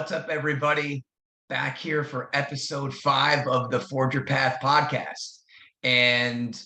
What's up, everybody? Back here for episode 5 of the Forge Your Path podcast. And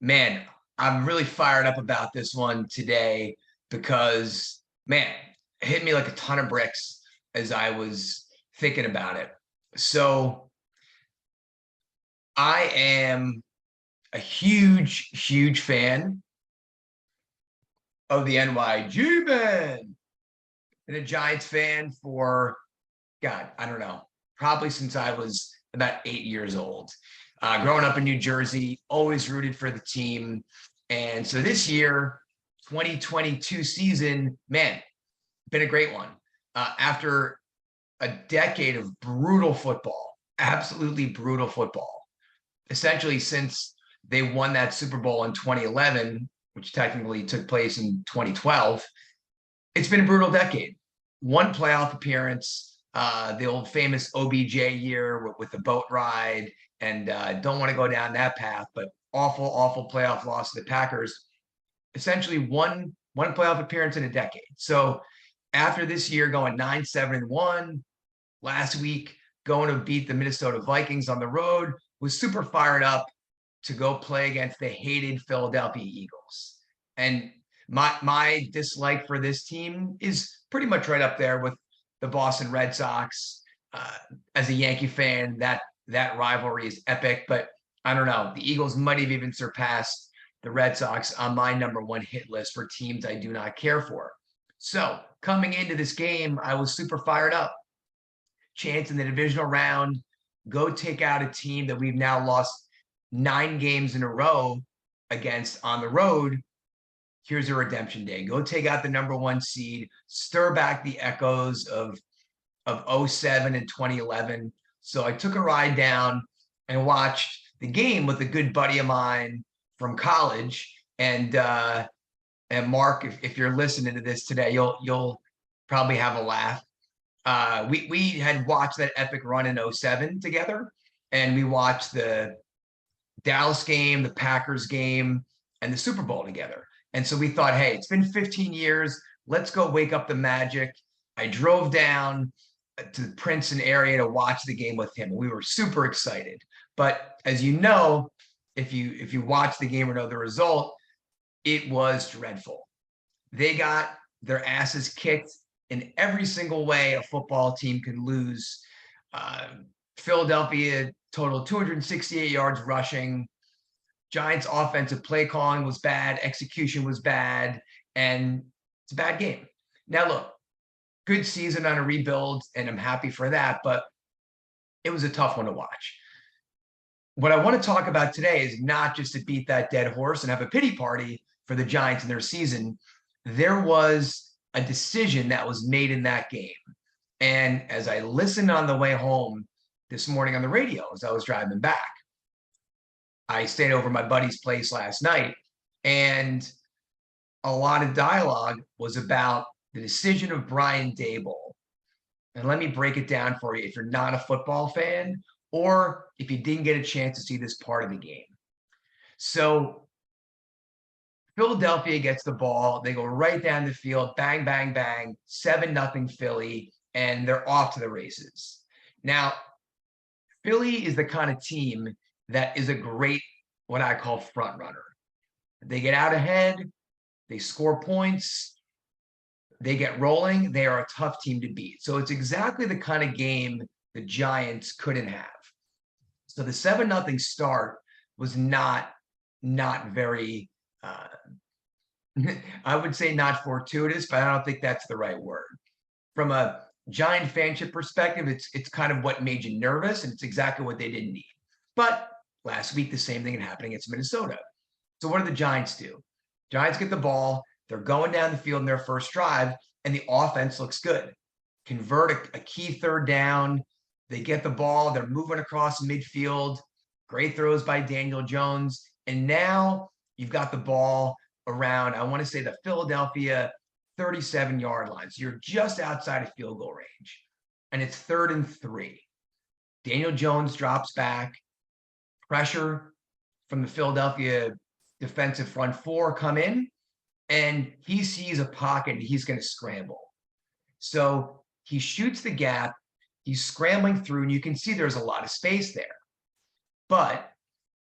man, I'm really fired up about this one today because, man, it hit me like a ton of bricks as I was thinking about it. So I am a huge fan of the NYG Man. Been a Giants fan for, God, I don't know, probably since I was about 8 years old. Growing up in New Jersey, always rooted for the team. And so this year, 2022 season, man, been a great one. After a decade of brutal football, absolutely brutal football, essentially since they won that Super Bowl in 2011, which technically took place in 2012, it's been a brutal decade. One playoff appearance, the old famous OBJ year with the boat ride, and don't want to go down that path, but awful playoff loss to the Packers. Essentially one playoff appearance in a decade. So after this year going 9-7-1, last week going to beat the Minnesota Vikings on the road, was super fired up to go play against the hated Philadelphia Eagles. And my dislike for this team is pretty much right up there with the Boston Red Sox. As a Yankee fan, that rivalry is epic, but I don't know. The Eagles might have even surpassed the Red Sox on my number one hit list for teams I do not care for. So coming into this game, I was super fired up. Chance in the divisional round, go take out a team that we've now lost 9 games in a row against on the road. Here's a redemption day. Go take out the number 1 seed, stir back the echoes of 07 and 2011. So I took a ride down and watched the game with a good buddy of mine from college. And Mark, if you're listening to this today, you'll probably have a laugh. We had watched that epic run in 07 together, and we watched the Dallas game, the Packers game, and the Super Bowl together. And so we thought, hey, it's been 15 years. Let's go wake up the magic. I drove down to the Princeton area to watch the game with him. We were super excited. But as you know, if you watch the game or know the result, it was dreadful. They got their asses kicked in every single way a football team can lose. Philadelphia total 268 yards rushing. Giants offensive play calling was bad, execution was bad, and it's a bad game. Now look, good season on a rebuild, and I'm happy for that, but it was a tough one to watch. What I want to talk about today is not just to beat that dead horse and have a pity party for the Giants and their season. There was a decision that was made in that game. And as I listened on the way home this morning on the radio as I was driving back, I stayed over my buddy's place last night, and a lot of dialogue was about the decision of Brian Daboll. And let me break it down for you if you're not a football fan or if you didn't get a chance to see this part of the game. So Philadelphia gets the ball. They go right down the field, bang, bang, bang, 7-0 Philly, and they're off to the races. Now, Philly is the kind of team that is a great, what I call front runner. They get out ahead, they score points, they get rolling, they are a tough team to beat. So it's exactly the kind of game the Giants couldn't have. So the 7-0 start was not very, I would say not fortuitous, but I don't think that's the right word. From a Giant fanship perspective, it's kind of what made you nervous, and it's exactly what they didn't need. But last week, the same thing had happened against Minnesota. So what do the Giants do? Giants get the ball. They're going down the field in their first drive, and the offense looks good. Convert a key third down. They get the ball. They're moving across midfield. Great throws by Daniel Jones. And now you've got the ball around, I want to say, the Philadelphia 37-yard line. So you're just outside of field goal range. And it's 3rd and 3. Daniel Jones drops back. Pressure from the Philadelphia defensive front 4 come in, and he sees a pocket and he's going to scramble. So he shoots the gap He's scrambling through, and you can see there's a lot of space there. But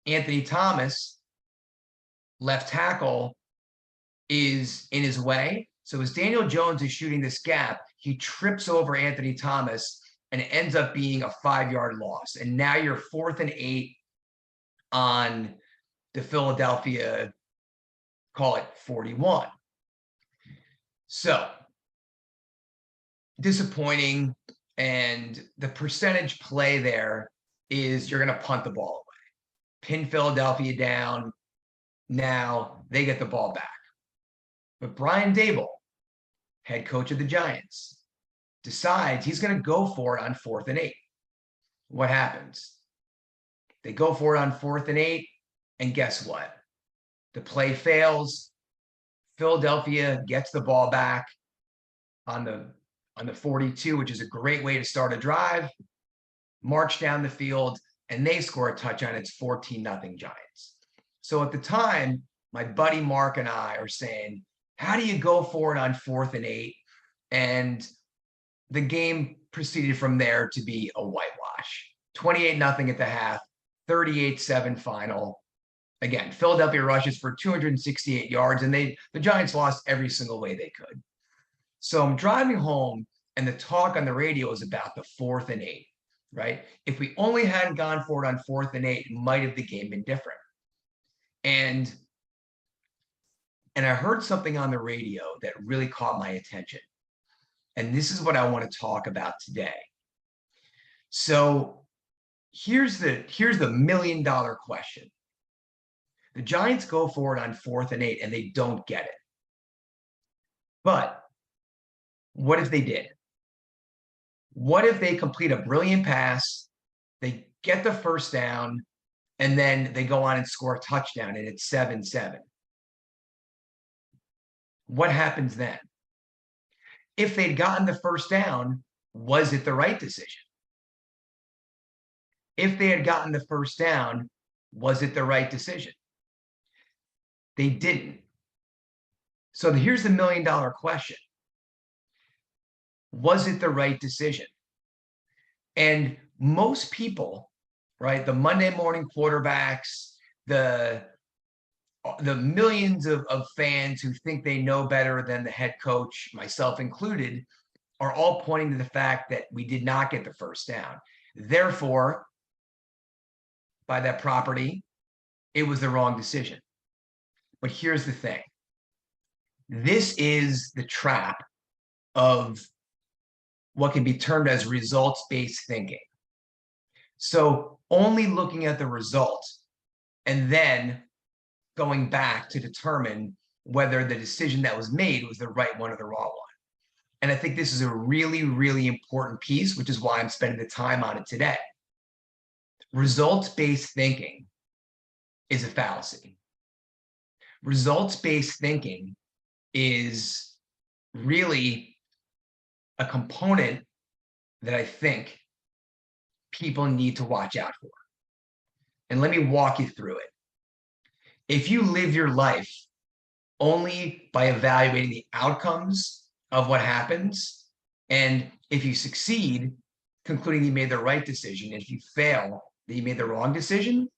Anthony Thomas, left tackle, is in his way. So as Daniel Jones is shooting this gap, he trips over Anthony Thomas, and it ends up being a 5-yard loss. And now you're 4th and 8 on the Philadelphia, call it 41. So disappointing. And the percentage play there is you're going to punt the ball away, pin Philadelphia down. Now they get the ball back. But Brian Daboll, head coach of the Giants, decides he's going to go for it on 4th and 8. What happens? They go for it on 4th and 8, and guess what? The play fails. Philadelphia gets the ball back on the 42, which is a great way to start a drive, march down the field, and they score a touchdown. It's 14-0 Giants. So at the time, my buddy Mark and I are saying, how do you go for it on 4th and 8? And the game proceeded from there to be a whitewash. 28-0 at the half, 38-7 final. Again, Philadelphia rushes for 268 yards, and the Giants lost every single way they could. So I'm driving home, and the talk on the radio is about the 4th and 8, right? If we only hadn't gone for it on 4th and 8, might have the game been different. And I heard something on the radio that really caught my attention. And this is what I want to talk about today. So here's the $1 million question. The Giants go for it on 4th and 8, and they don't get it. But what if they did? What if they complete a brilliant pass, they get the first down, and then they go on and score a touchdown, and it's 7-7? What happens then? If they'd gotten the first down, was it the right decision? If they had gotten the first down, was it the right decision? They didn't. So here's the $1 million question. Was it the right decision? And most people, right, the Monday morning quarterbacks, the millions of fans who think they know better than the head coach, myself included, are all pointing to the fact that we did not get the first down. Therefore, by that property, it was the wrong decision. But here's the thing. This is the trap of what can be termed as results-based thinking. So only looking at the result and then going back to determine whether the decision that was made was the right one or the wrong one. And I think this is a really, really important piece, which is why I'm spending the time on it today. Results-based thinking is a fallacy. Results-based thinking is really a component that I think people need to watch out for. And let me walk you through it. If you live your life only by evaluating the outcomes of what happens, and if you succeed, concluding you made the right decision, and if you fail, that you made the wrong decision,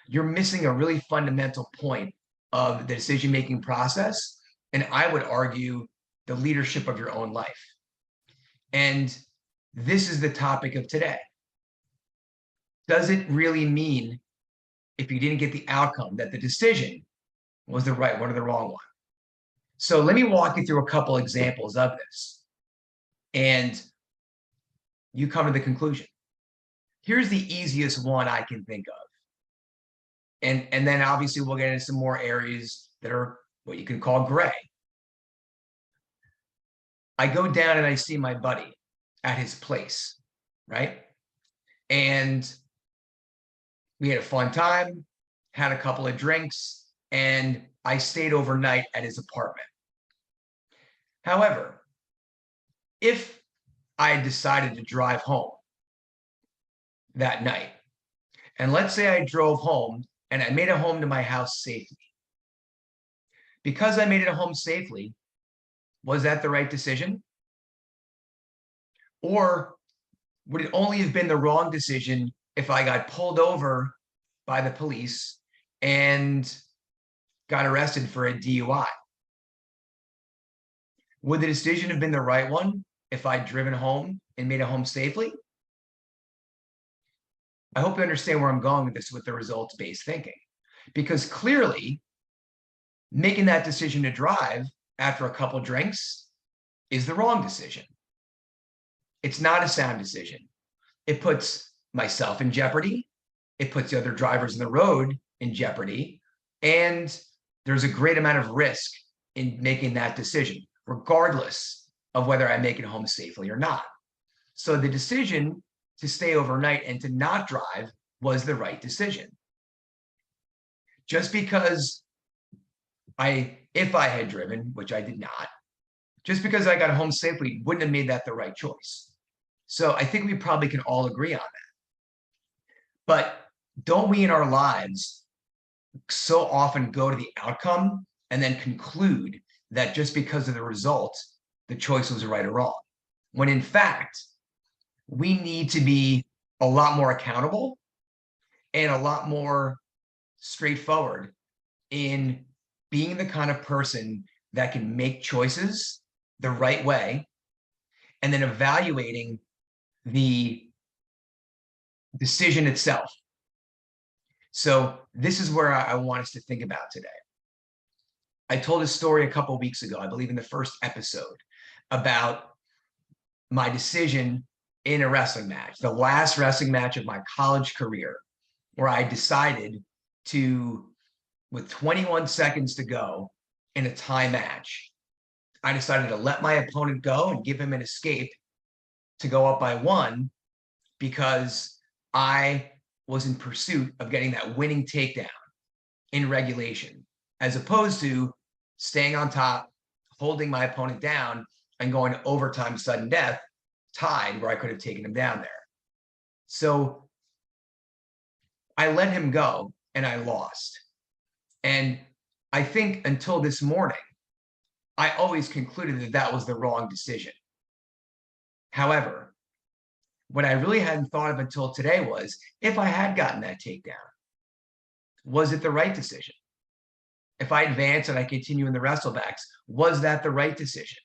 you're missing a really fundamental point of the decision-making process, and I would argue the leadership of your own life. And this is the topic of today. Does it really mean, if you didn't get the outcome, that the decision was the right one or the wrong one? So let me walk you through a couple examples of this, and you come to the conclusion. Here's the easiest one I can think of. And then obviously we'll get into some more areas that are what you can call gray. I go down and I see my buddy at his place, right? And we had a fun time, had a couple of drinks, and I stayed overnight at his apartment. However, if I decided to drive home that night, and let's say I drove home and I made it home to my house safely. Because I made it home safely, was that the right decision? Or would it only have been the wrong decision if I got pulled over by the police and got arrested for a DUI? Would the decision have been the right one if I'd driven home and made it home safely? I hope you understand where I'm going with this with the results-based thinking, because clearly making that decision to drive after a couple drinks is the wrong decision. It's not a sound decision. It puts myself in jeopardy. It puts the other drivers in the road in jeopardy. And there's a great amount of risk in making that decision, regardless of whether I make it home safely or not. So the decision to stay overnight and to not drive was the right decision. Just because if I had driven, which I did not, just because I got home safely wouldn't have made that the right choice. So I think we probably can all agree on that. But don't we in our lives so often go to the outcome and then conclude that just because of the result, the choice was right or wrong? When in fact, we need to be a lot more accountable and a lot more straightforward in being the kind of person that can make choices the right way and then evaluating the decision itself. So this is where I want us to think about today. I told a story a couple of weeks ago, I believe in the first episode, about my decision in a wrestling match, the last wrestling match of my college career, where I decided to, with 21 seconds to go in a tie match, I decided to let my opponent go and give him an escape to go up by 1 because I was in pursuit of getting that winning takedown in regulation, as opposed to staying on top, holding my opponent down, and going to overtime sudden death, tied, where I could have taken him down there. So I let him go and I lost. And I think until this morning, I always concluded that that was the wrong decision. However, what I really hadn't thought of until today was, if I had gotten that takedown, was it the right decision? If I advance and I continue in the wrestlebacks, was that the right decision?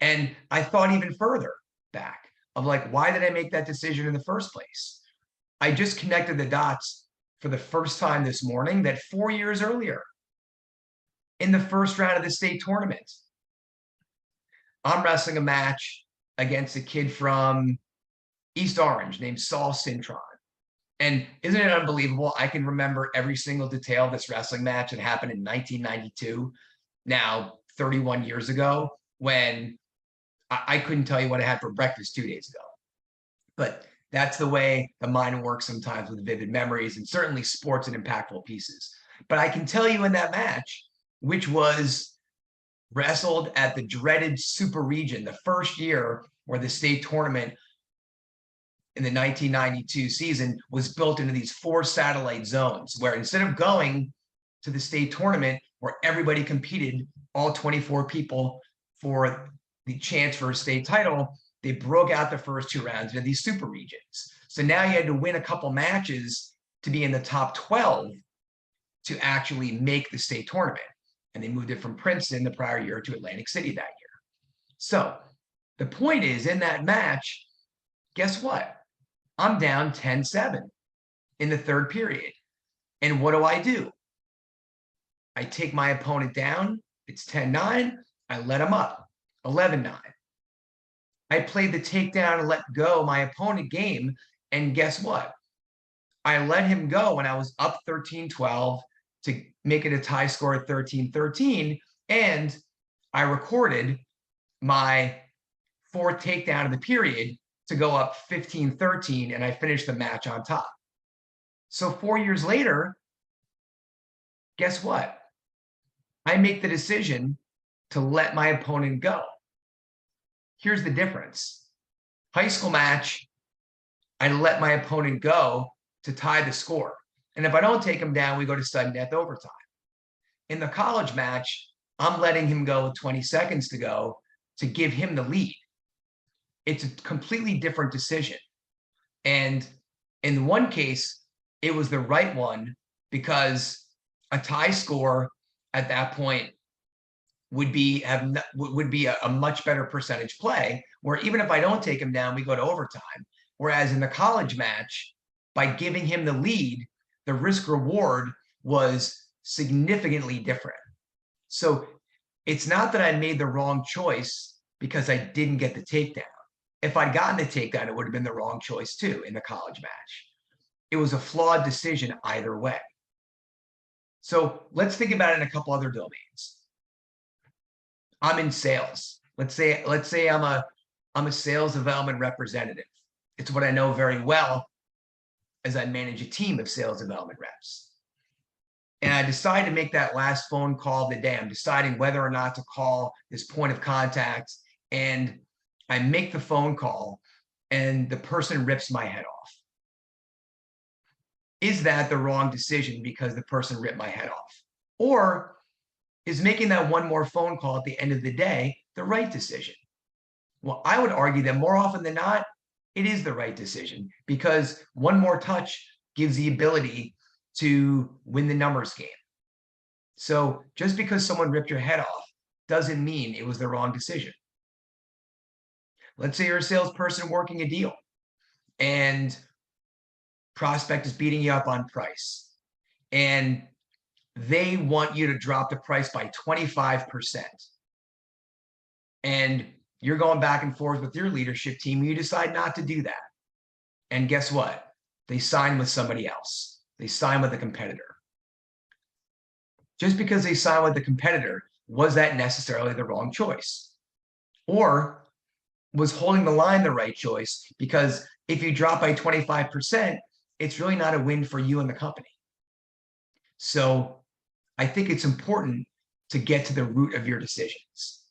And I thought even further back of like, why did I make that decision in the first place? I just connected the dots for the first time this morning that 4 years earlier, in the first round of the state tournament, I'm wrestling a match against a kid from East Orange named Saul Cintron. And isn't it unbelievable? I can remember every single detail of this wrestling match that happened in 1992, now 31 years ago, when I couldn't tell you what I had for breakfast 2 days ago. But that's the way the mind works sometimes, with vivid memories, and certainly sports and impactful pieces. But I can tell you in that match, which was wrestled at the dreaded Super Region, the first year where the state tournament in the 1992 season was built into these 4 satellite zones, where instead of going to the state tournament where everybody competed, all 24 people, for the chance for a state title, they broke out the first 2 rounds into these super regions. So now you had to win a couple matches to be in the top 12 to actually make the state tournament. And they moved it from Princeton the prior year to Atlantic City that year. So the point is, in that match, guess what? I'm down 10-7 in the 3rd period. And what do? I take my opponent down. It's 10-9. I let him up, 11-9. I played the takedown and let go my opponent game. And guess what? I let him go when I was up 13-12 to make it a tie score at 13-13. And I recorded my 4th takedown of the period to go up 15-13, and I finished the match on top. So 4 years later, guess what? I make the decision to let my opponent go. Here's the difference. High school match, I let my opponent go to tie the score. And if I don't take him down, we go to sudden death overtime. In the college match, I'm letting him go with 20 seconds to go to give him the lead. it's a completely different decision. And in one case, it was the right one because a tie score at that point would be a much better percentage play, where even if I don't take him down, we go to overtime. Whereas in the college match, by giving him the lead, the risk reward was significantly different. So it's not that I made the wrong choice because I didn't get the takedown. If I'd gotten the takedown, it would have been the wrong choice too in the college match. It was a flawed decision either way. So let's think about it in a couple other domains. I'm in sales. Let's say I'm a sales development representative. It's what I know very well as I manage a team of sales development reps. And I decide to make that last phone call of the day. I'm deciding whether or not to call this point of contact. And I make the phone call and the person rips my head off. Is that the wrong decision because the person ripped my head off? Or is making that one more phone call at the end of the day the right decision? Well, I would argue that more often than not, it is the right decision because one more touch gives the ability to win the numbers game. So just because someone ripped your head off doesn't mean it was the wrong decision. Let's say you're a salesperson working a deal and prospect is beating you up on price and they want you to drop the price by 25%. And you're going back and forth with your leadership team. You decide not to do that. And guess what? They sign with somebody else. They sign with a competitor. Just because they sign with the competitor, was that necessarily the wrong choice? Or was holding the line the right choice? Because if you drop by 25%, it's really not a win for you and the company. So I think it's important to get to the root of your decisions.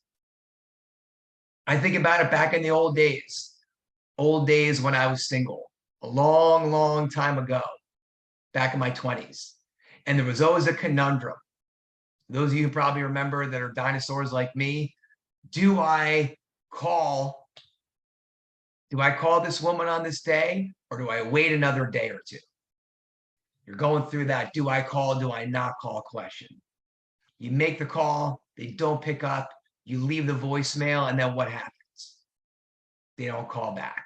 I think about it back in the old days when I was single, a long, long time ago, back in my 20s. And there was always a conundrum. Those of you who probably remember that are dinosaurs like me, do I call this woman on this day, or do I wait another day or two? You're going through that do I call, do I not call question. You make the call, they don't pick up, you leave the voicemail, and then what happens? They don't call back.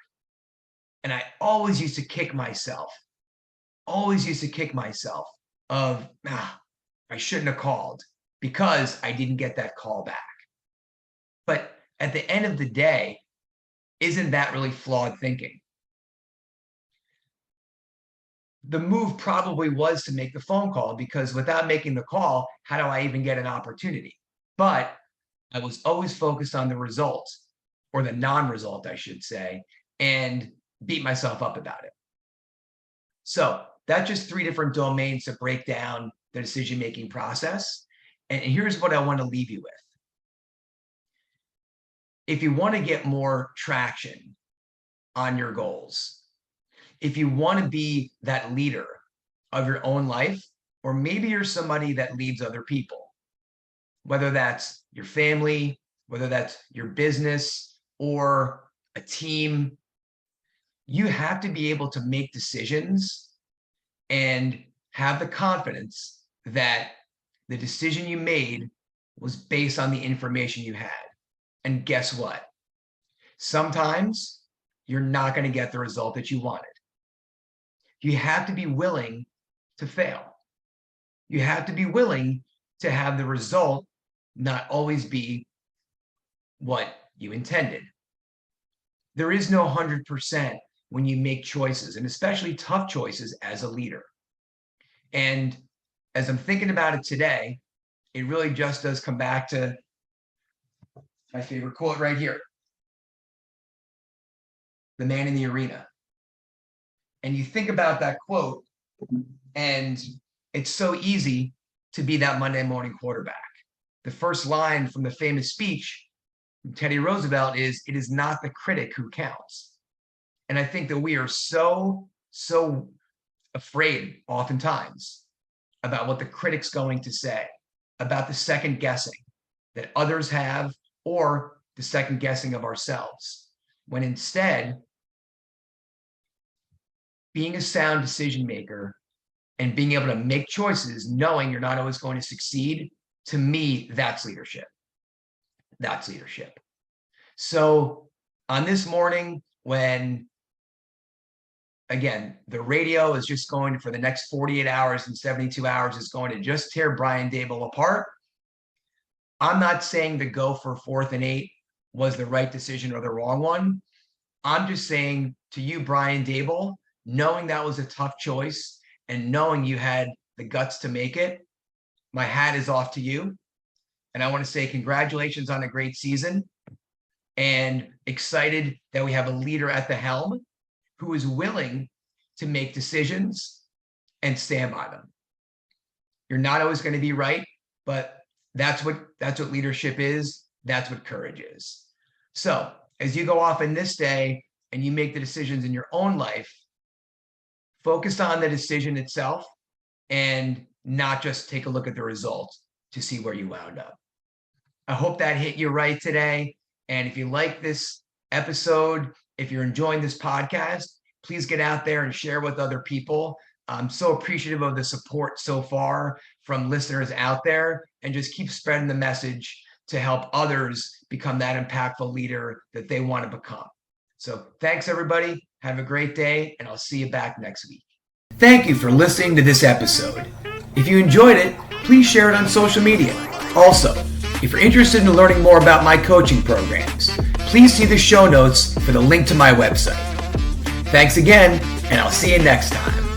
And I always used to kick myself of, I shouldn't have called because I didn't get that call back. But at the end of the day, isn't that really flawed thinking? The move probably was to make the phone call because without making the call, how do I even get an opportunity? But I was always focused on the result, or the non-result, I should say, and beat myself up about it. So that's just 3 different domains to break down the decision-making process. And here's what I want to leave you with. If you want to get more traction on your goals, if you want to be that leader of your own life, or maybe you're somebody that leads other people, whether that's your family, whether that's your business or a team, you have to be able to make decisions and have the confidence that the decision you made was based on the information you had. And guess what? Sometimes you're not going to get the result that you wanted. You have to be willing to fail. You have to be willing to have the result not always be what you intended. There is no 100% when you make choices, and especially tough choices as a leader. And as I'm thinking about it today, it really just does come back to my favorite quote right here. The man in the arena. And you think about that quote, and it's so easy to be that Monday morning quarterback. The first line from the famous speech from Teddy Roosevelt is, "It is not the critic who counts." And I think that we are so afraid oftentimes about what the critic's going to say, about the second guessing that others have, or the second guessing of ourselves. when instead being a sound decision maker and being able to make choices, knowing you're not always going to succeed, to me, that's leadership. That's leadership. So on this morning, when, again, the radio is just going for the next 48 hours and 72 hours is going to just tear Brian Daboll apart, I'm not saying to go for 4th and 8 was the right decision or the wrong one. I'm just saying to you, Brian Daboll, knowing that was a tough choice and knowing you had the guts to make it, my hat is off to you. And I want to say congratulations on a great season, and excited that we have a leader at the helm who is willing to make decisions and stand by them. You're not always going to be right, but that's what leadership is. That's what courage is. So as you go off in this day and you make the decisions in your own life, focus on the decision itself and not just take a look at the result to see where you wound up. I hope that hit you right today. And if you like this episode, if you're enjoying this podcast, please get out there and share with other people. I'm so appreciative of the support so far from listeners out there, and just keep spreading the message to help others become that impactful leader that they want to become. So thanks, everybody. Have a great day, and I'll see you back next week. Thank you for listening to this episode. If you enjoyed it, please share it on social media. Also, if you're interested in learning more about my coaching programs, please see the show notes for the link to my website. Thanks again, and I'll see you next time.